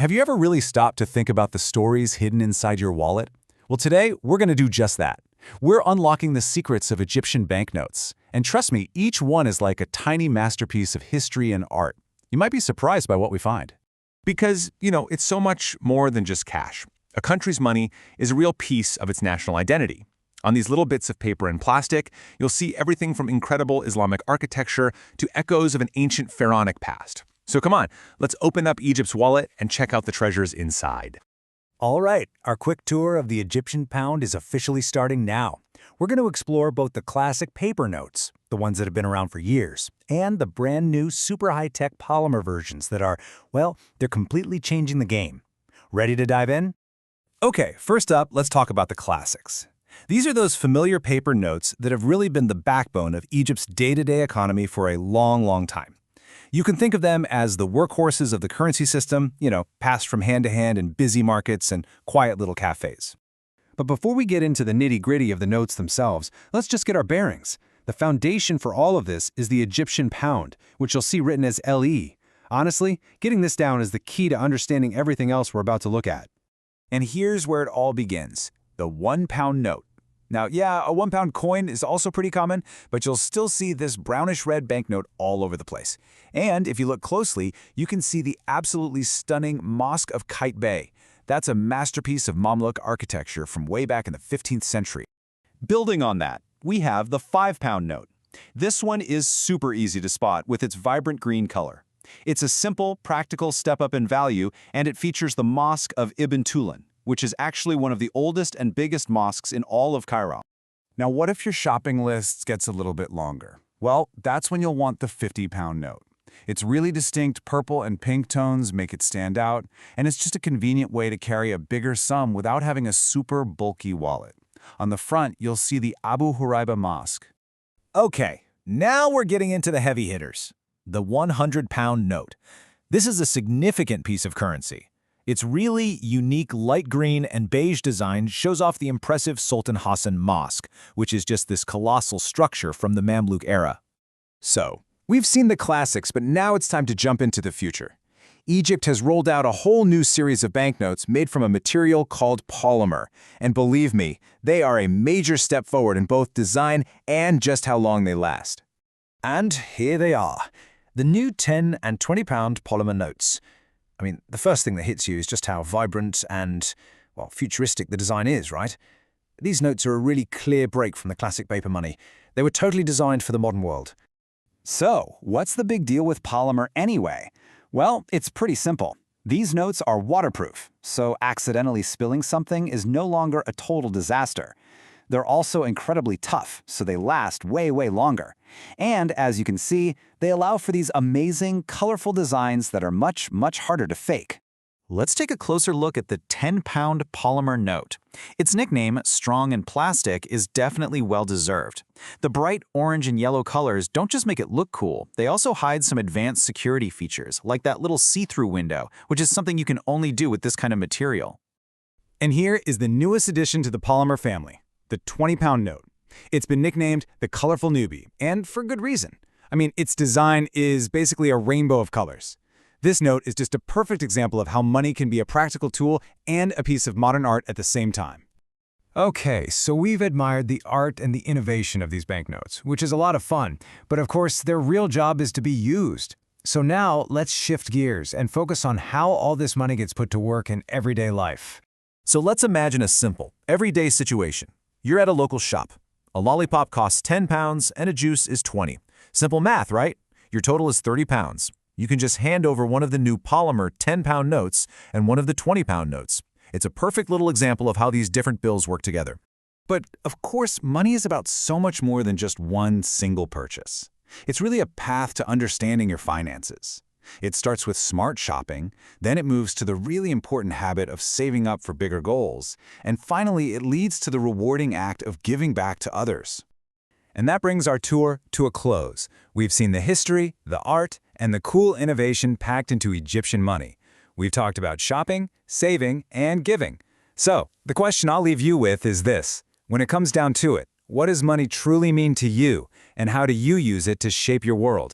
Have you ever really stopped to think about the stories hidden inside your wallet? Well, today, we're going to do just that. We're unlocking the secrets of Egyptian banknotes. And trust me, each one is like a tiny masterpiece of history and art. You might be surprised by what we find. Because, it's so much more than just cash. A country's money is a real piece of its national identity. On these little bits of paper and plastic, you'll see everything from incredible Islamic architecture to echoes of an ancient pharaonic past. So come on, let's open up Egypt's wallet and check out the treasures inside. All right, our quick tour of the Egyptian pound is officially starting now. We're going to explore both the classic paper notes, the ones that have been around for years, and the brand new super high-tech polymer versions that are, well, they're completely changing the game. Ready to dive in? Okay, first up, let's talk about the classics. These are those familiar paper notes that have really been the backbone of Egypt's day-to-day economy for a long, long time. You can think of them as the workhorses of the currency system, passed from hand to hand in busy markets and quiet little cafes. But before we get into the nitty-gritty of the notes themselves, let's just get our bearings. The foundation for all of this is the Egyptian pound, which you'll see written as LE. Honestly, getting this down is the key to understanding everything else we're about to look at. And here's where it all begins, the £1 note. Now, yeah, a £1 coin is also pretty common, but you'll still see this brownish-red banknote all over the place. And if you look closely, you can see the absolutely stunning Mosque of Qaitbay. That's a masterpiece of Mamluk architecture from way back in the 15th century. Building on that, we have the £5 note. This one is super easy to spot with its vibrant green color. It's a simple, practical step up in value, and it features the Mosque of Ibn Tulun, which is actually one of the oldest and biggest mosques in all of Cairo. Now, what if your shopping list gets a little bit longer? Well, that's when you'll want the £50 note. Its really distinct purple and pink tones make it stand out, and it's just a convenient way to carry a bigger sum without having a super bulky wallet. On the front, you'll see the Abu Huraiba Mosque. Okay, now we're getting into the heavy hitters. The £100 note. This is a significant piece of currency. Its really unique light green and beige design shows off the impressive Sultan Hassan Mosque, which is just this colossal structure from the Mamluk era. So, we've seen the classics, but now it's time to jump into the future. Egypt has rolled out a whole new series of banknotes made from a material called polymer. And believe me, they are a major step forward in both design and just how long they last. And here they are, the new 10 and £20 polymer notes. I mean, the first thing that hits you is just how vibrant and, well, futuristic the design is, right? These notes are a really clear break from the classic paper money. They were totally designed for the modern world. So, what's the big deal with polymer anyway? Well, it's pretty simple. These notes are waterproof, so accidentally spilling something is no longer a total disaster. They're also incredibly tough, so they last way, way longer. And as you can see, they allow for these amazing, colorful designs that are much, much harder to fake. Let's take a closer look at the £10 polymer note. Its nickname, strong and plastic, is definitely well-deserved. The bright orange and yellow colors don't just make it look cool, they also hide some advanced security features, like that little see-through window, which is something you can only do with this kind of material. And here is the newest addition to the polymer family, the £20 note. It's been nicknamed the colorful newbie, and for good reason. I mean, its design is basically a rainbow of colors. This note is just a perfect example of how money can be a practical tool and a piece of modern art at the same time. Okay, so we've admired the art and the innovation of these banknotes, which is a lot of fun, but of course their real job is to be used. So now let's shift gears and focus on how all this money gets put to work in everyday life. So let's imagine a simple, everyday situation. You're at a local shop. A lollipop costs £10 and a juice is 20. Simple math, right? Your total is £30. You can just hand over one of the new polymer £10 notes and one of the £20 notes. It's a perfect little example of how these different bills work together. But of course, money is about so much more than just one single purchase. It's really a path to understanding your finances. It starts with smart shopping, then it moves to the really important habit of saving up for bigger goals, and finally it leads to the rewarding act of giving back to others. And that brings our tour to a close. We've seen the history, the art, and the cool innovation packed into Egyptian money. We've talked about shopping, saving, and giving. So, the question I'll leave you with is this. When it comes down to it, what does money truly mean to you, and how do you use it to shape your world?